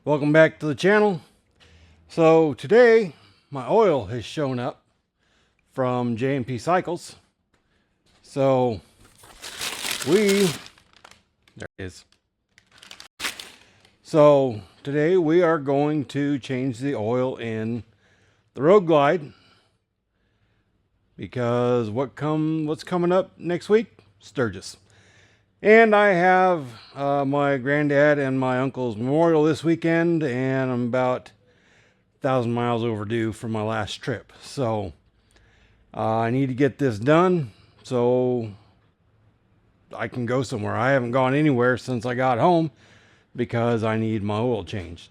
Welcome back to the channel. So today my oil has shown up from J&PCycles. So there it is. So today we are going to change the oil in the Road Glide because what's coming up next week? Sturgis. And I have my granddad and my uncle's memorial this weekend, and I'm about 1,000 miles overdue for my last trip. So I need to get this done so I can go somewhere. I haven't gone anywhere since I got home because I need my oil changed.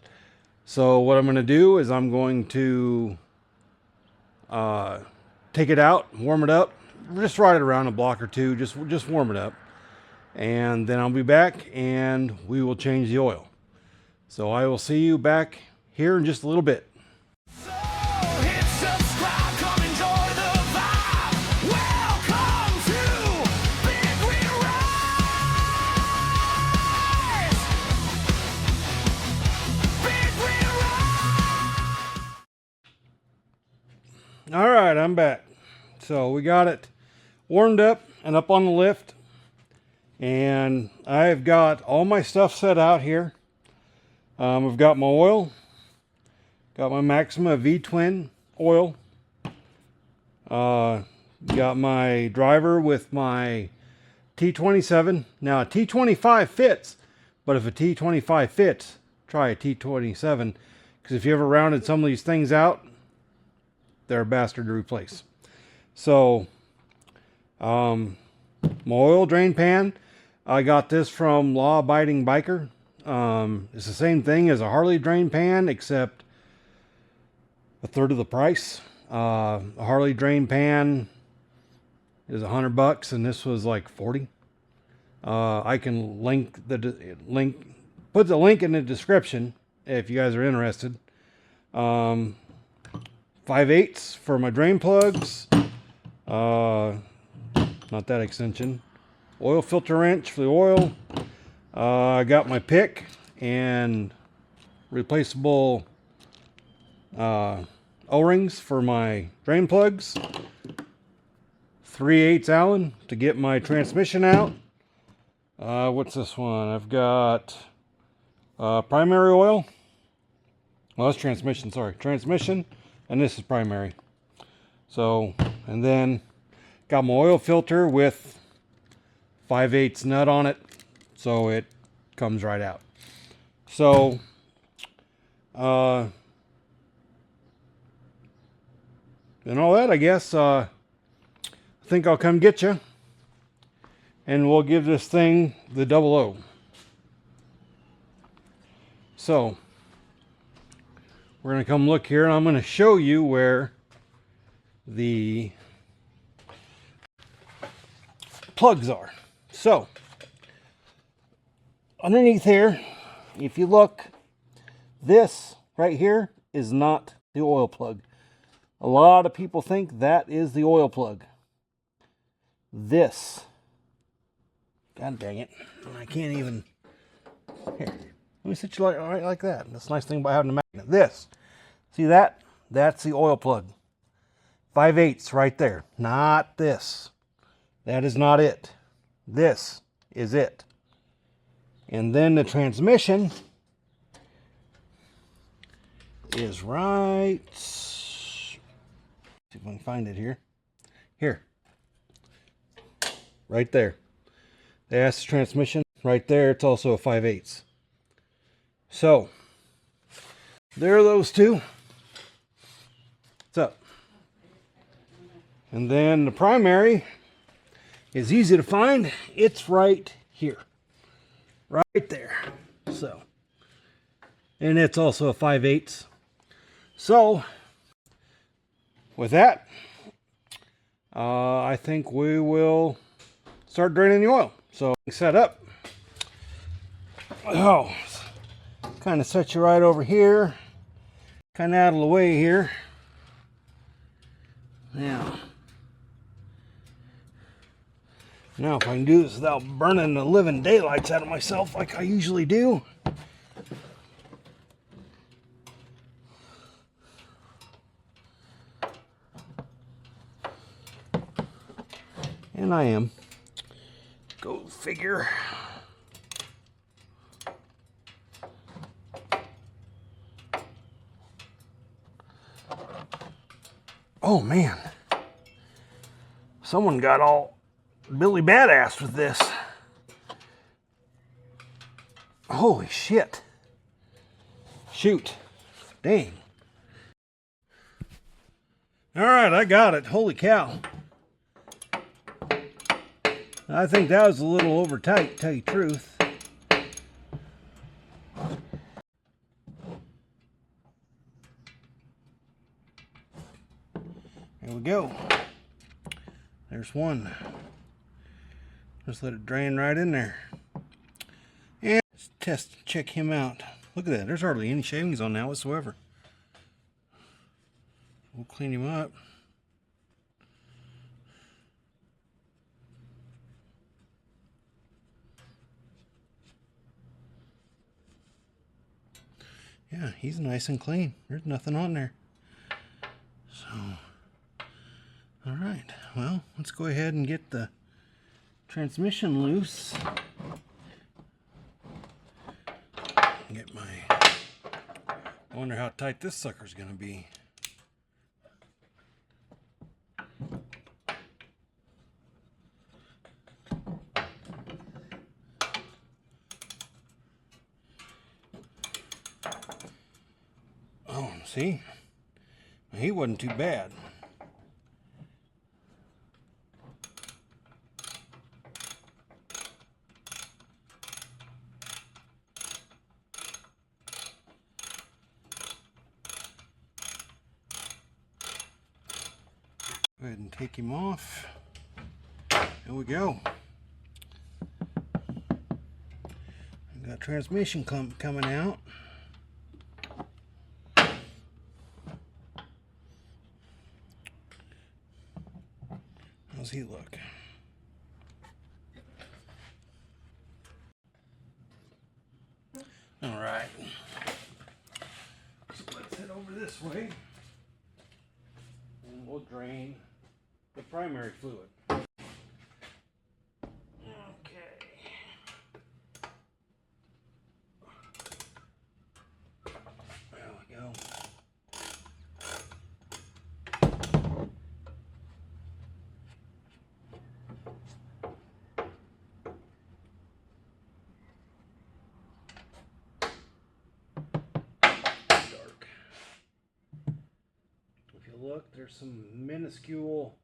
So what I'm going to do is I'm going to take it out, warm it up, just ride it around a block or two, just warm it up. And then I'll be back and we will change the oil. So I will see you back here in just a little bit. So hit subscribe, come enjoy the vibe. Welcome to Big Green Rise. Big Green Rise. All right, I'm back. So we got it warmed up and up on the lift. And I've got all my stuff set out here. I've got my oil, got my Maxima V-Twin oil, got my driver with my T27. Now a T25 fits, but if a T25 fits, try a T27, because if you ever rounded some of these things out, they're a bastard to replace. So my oil drain pan, I got this from Law Abiding Biker. It's the same thing as a Harley drain pan, except a third of the price. A Harley drain pan is $100 and this was like 40. I can put the link in the description if you guys are interested. 5/8 for my drain plugs. Not that extension. Oil filter wrench for the oil. I got my pick and replaceable O-rings for my drain plugs. 3/8 Allen to get my transmission out. What's this one? I've got primary oil. Well, that's transmission, sorry. Transmission, and this is primary. So, and then got my oil filter with 5/8 nut on it, so it comes right out. So and all that, I guess I think I'll come get you and we'll give this thing the 00. So we're going to come look here and I'm going to show you where the plugs are. So underneath here, if you look, this right here is not the oil plug. A lot of people think that is the oil plug. This, god dang it, I can't even, here, let me sit you right like that. That's the nice thing about having a magnet. This, see that? That's the oil plug. 5/8 right there, not this. That is not it. This is it. And then the transmission is right, see if I can find it here. Here. Right there. That's the transmission. Right there, it's also a 5/8. So, there are those two. What's up? And then the primary is easy to find. It's right here. Right there. So, and it's also a 5/8. So, with that, I think we will start draining the oil. So, set up. Oh, kind of set you right over here. Kind of out of the way here. Now if I can do this without burning the living daylights out of myself like I usually do. And I am. Go figure. Oh man. Someone got all Billy Badass with this. Holy shit. Shoot. Dang. Alright, I got it. Holy cow. I think that was a little over tight, to tell you the truth. There we go. There's one. Just let it drain right in there. And let's test, check him out. Look at that. There's hardly any shavings on that whatsoever. We'll clean him up. Yeah, he's nice and clean. There's nothing on there. So, all right. Well, let's go ahead and get the transmission loose. Get my... I wonder how tight this sucker's gonna be. Oh, see? He wasn't too bad. Go ahead and take him off. There we go. We got transmission clump coming out. How's he look? All right. So let's head over this way. And we'll drain the primary fluid. Okay. There we go. Dark. If you look, there's some minuscule.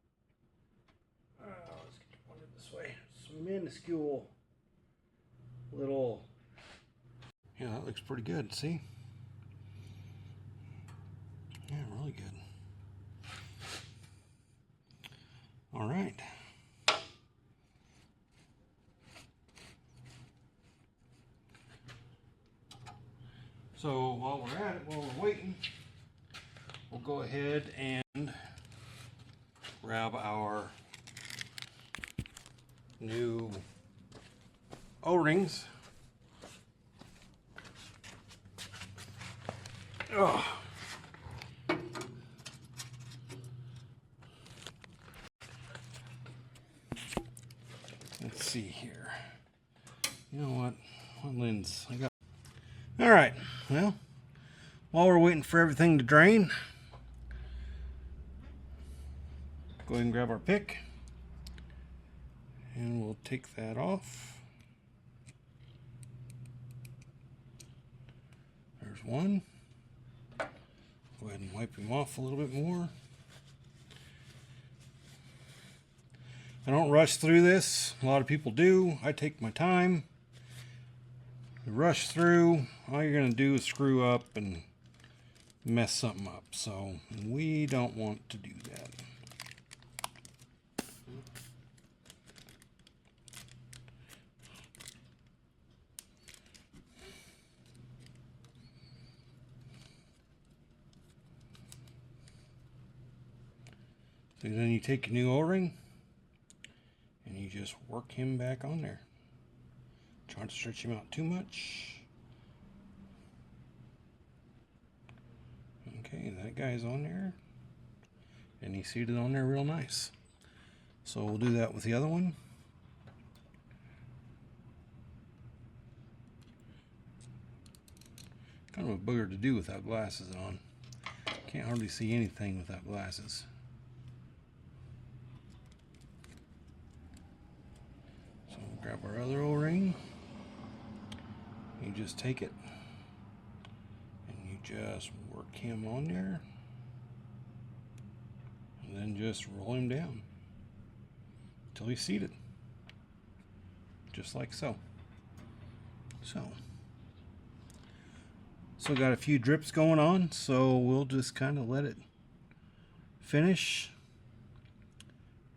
Let's get you pointed this way. Some minuscule little. Yeah, that looks pretty good. See? Yeah, really good. All right. So while we're at it, while we're waiting, we'll go ahead and grab our new O-rings. Oh. Let's see here. You know what? What lens? I got. All right. Well, while we're waiting for everything to drain, go ahead and grab our pick, and we'll take that off. There's one. Go ahead and wipe him off a little bit more. I don't rush through this. A lot of people do. I take my time. You rush through, all you're going to do is screw up and mess something up. So we don't want to do that. So then you take your new O-ring and you just work him back on there. Try to stretch him out too much. Okay, that guy's on there. And he's seated on there real nice. So we'll do that with the other one. Kind of a booger to do without glasses on. Can't hardly see anything without glasses. So we'll grab our other O-ring. You just take it and you just work him on there. And then just roll him down until he's seated. Just like so. So got a few drips going on, so we'll just kind of let it finish.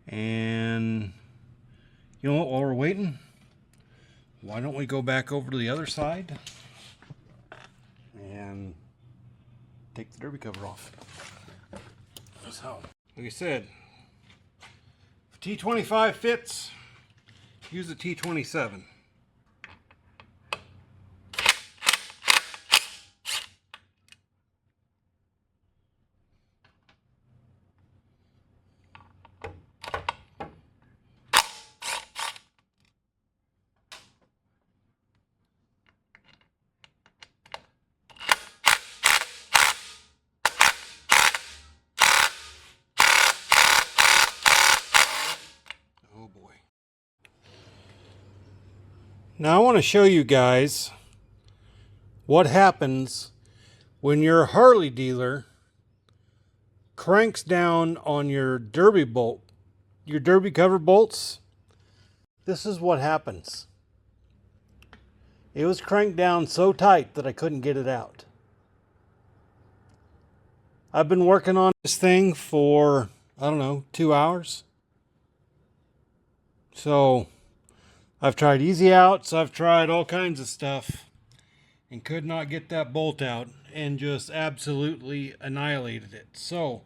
And you know what, while we're waiting, why don't we go back over to the other side and take the derby cover off. So, like I said, if T25 fits, use the T27. Oh boy. Now I want to show you guys what happens when your Harley dealer cranks down on your derby bolt, your derby cover bolts. This is what happens. It was cranked down so tight that I couldn't get it out. I've been working on this thing for, I don't know, 2 hours. So I've tried easy outs, I've tried all kinds of stuff, and could not get that bolt out, and just absolutely annihilated it. So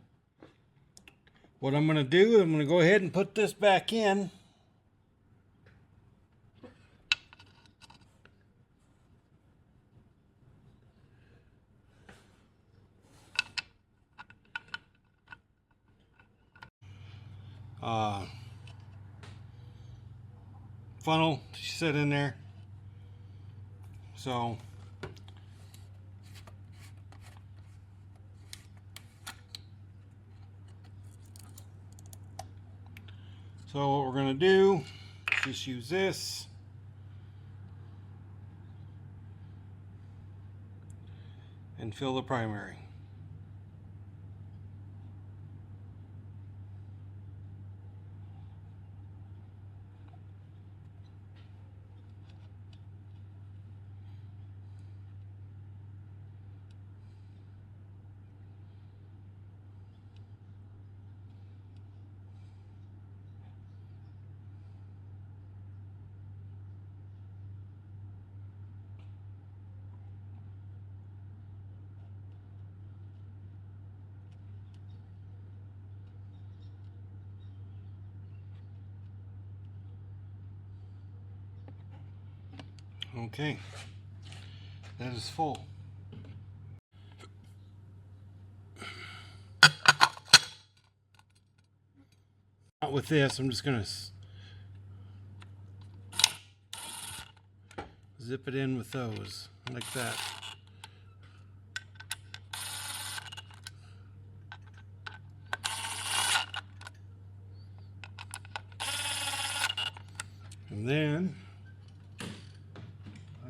what I'm going to do, I'm going to go ahead and put this back in. Funnel set in there. So what we're going to do is just use this and fill the primary. Okay, that is full. Not with this, I'm just going to zip it in with those, like that. And then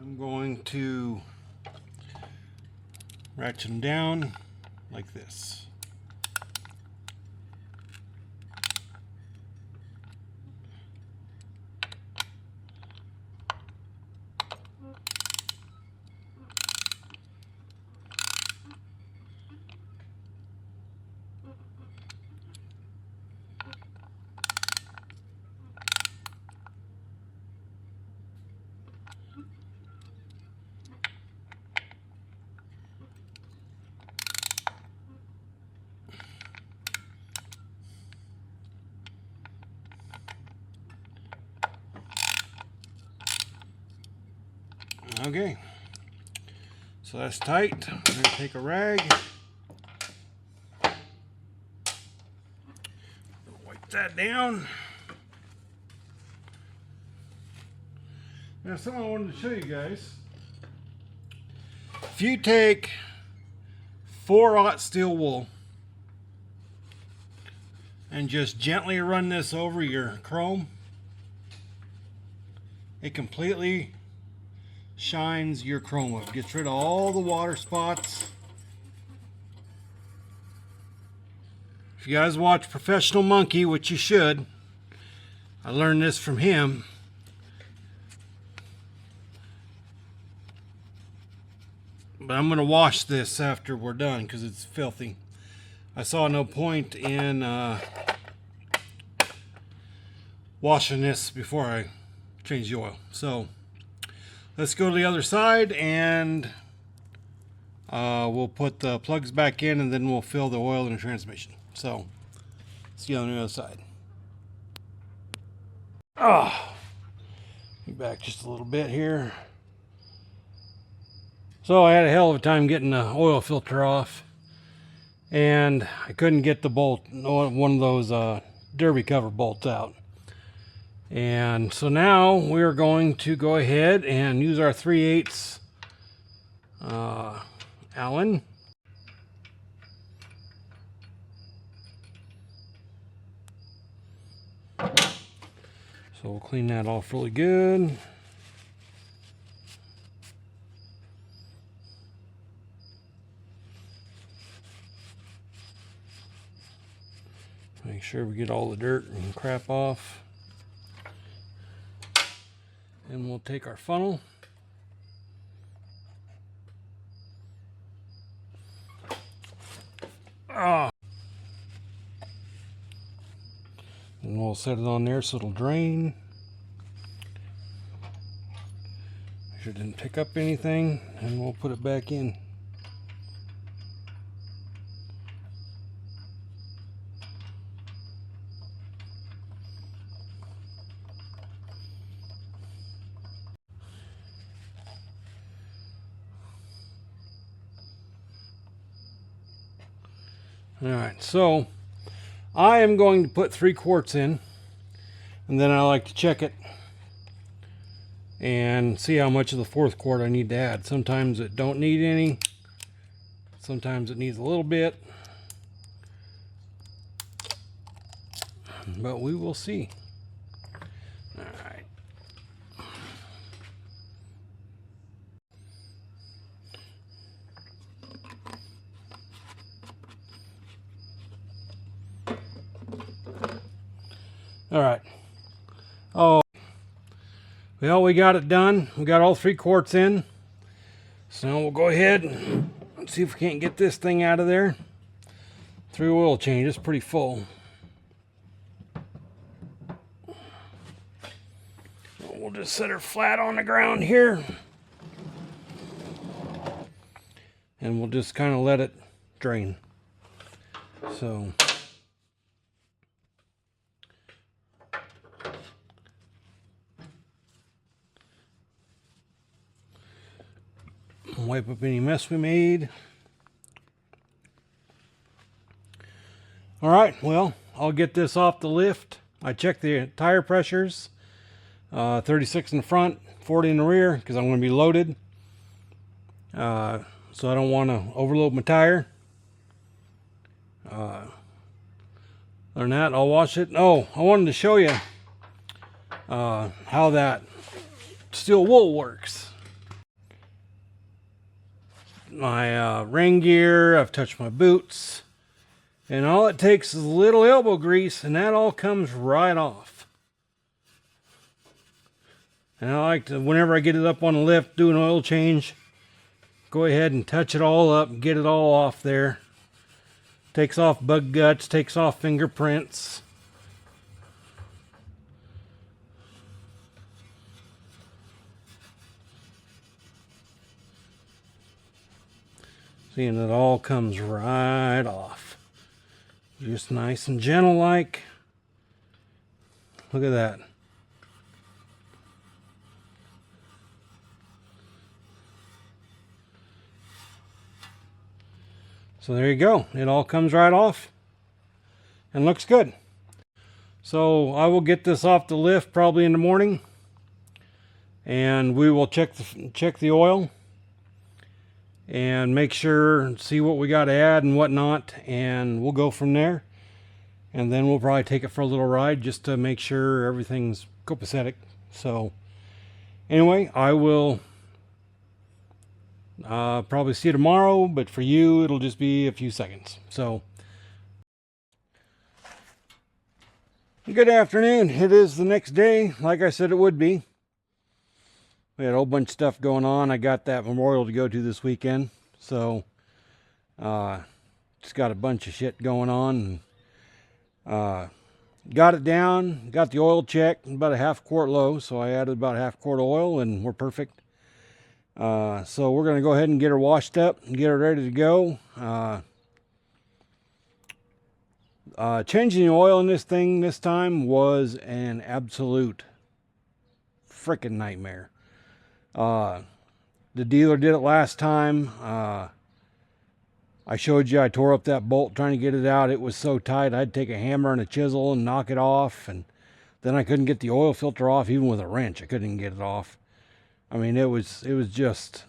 I'm going to ratchet them down like this. Okay, so that's tight. I'm going to take a rag, wipe that down. Now, something I wanted to show you guys. If you take 4/0 steel wool and just gently run this over your chrome, it completely shines your chrome up. Gets rid of all the water spots. If you guys watch Professional Monkey, which you should, I learned this from him. But I'm going to wash this after we're done because it's filthy. I saw no point in washing this before I change the oil. So let's go to the other side and we'll put the plugs back in and then we'll fill the oil in the transmission. So see you on the other side. Back just a little bit here. So I had a hell of a time getting the oil filter off, and I couldn't get the bolt, one of those derby cover bolts out. And so now we're going to go ahead and use our 3/8 Allen. So we'll clean that off really good. Make sure we get all the dirt and crap off. And we'll take our funnel. And we'll set it on there so it'll drain. Make sure it didn't pick up anything, and we'll put it back in. Alright, so I am going to put 3 quarts in, and then I like to check it and see how much of the 4th quart I need to add. Sometimes it don't need any, sometimes it needs a little bit, but we will see. Alright. Alright. Oh, well, we got it done. We got all 3 quarts in. So now we'll go ahead and see if we can't get this thing out of there. 3 oil change. It's pretty full. We'll just set her flat on the ground here. And we'll just kind of let it drain. So wipe up any mess we made. Alright, well, I'll get this off the lift. I checked the tire pressures. 36 in the front, 40 in the rear, because I'm going to be loaded. So I don't want to overload my tire. Other than that, I'll wash it. Oh, I wanted to show you how that steel wool works. My rain gear, I've touched my boots, and all it takes is a little elbow grease and that all comes right off. And I like to, whenever I get it up on the lift, do an oil change, go ahead and touch it all up and get it all off there. Takes off bug guts, takes off fingerprints. Seeing it all comes right off. Just nice and gentle like. Look at that. So there you go. It all comes right off and looks good. So I will get this off the lift probably in the morning and we will check the oil and make sure, see what we got to add and whatnot, and we'll go from there. And then we'll probably take it for a little ride just to make sure everything's copacetic. So anyway, I will probably see you tomorrow, but for you it'll just be a few seconds. So good afternoon. It is the next day, like I said it would be. We had a whole bunch of stuff going on. I got that memorial to go to this weekend, so just got a bunch of shit going on. Got it down, got the oil checked, about a half quart low, so I added about a half quart of oil and we're perfect. So we're going to go ahead and get her washed up and get her ready to go. Changing the oil in this thing this time was an absolute freaking nightmare. The dealer did it last time. I showed you I tore up that bolt trying to get it out. It was so tight I'd take a hammer and a chisel and knock it off, and then I couldn't get the oil filter off even with a wrench. I couldn't get it off. I mean, it was just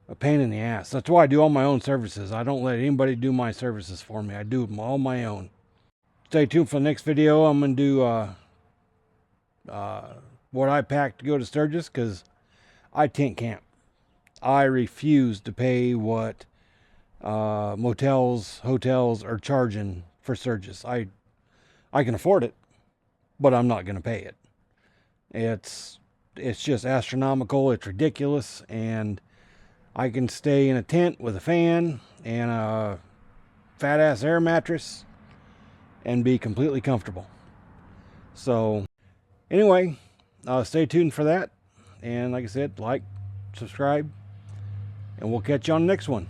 a pain in the ass. That's why I do all my own services. I don't let anybody do my services for me. I do them all my own. Stay tuned for the next video. I'm going to do what I packed to go to Sturgis, because I tent camp. I refuse to pay what motels, hotels are charging for Sturgis. I can afford it, but I'm not going to pay it. It's just astronomical. It's ridiculous, and I can stay in a tent with a fan and a fat ass air mattress and be completely comfortable. So anyway, stay tuned for that, and like I said, like, subscribe, and we'll catch you on the next one.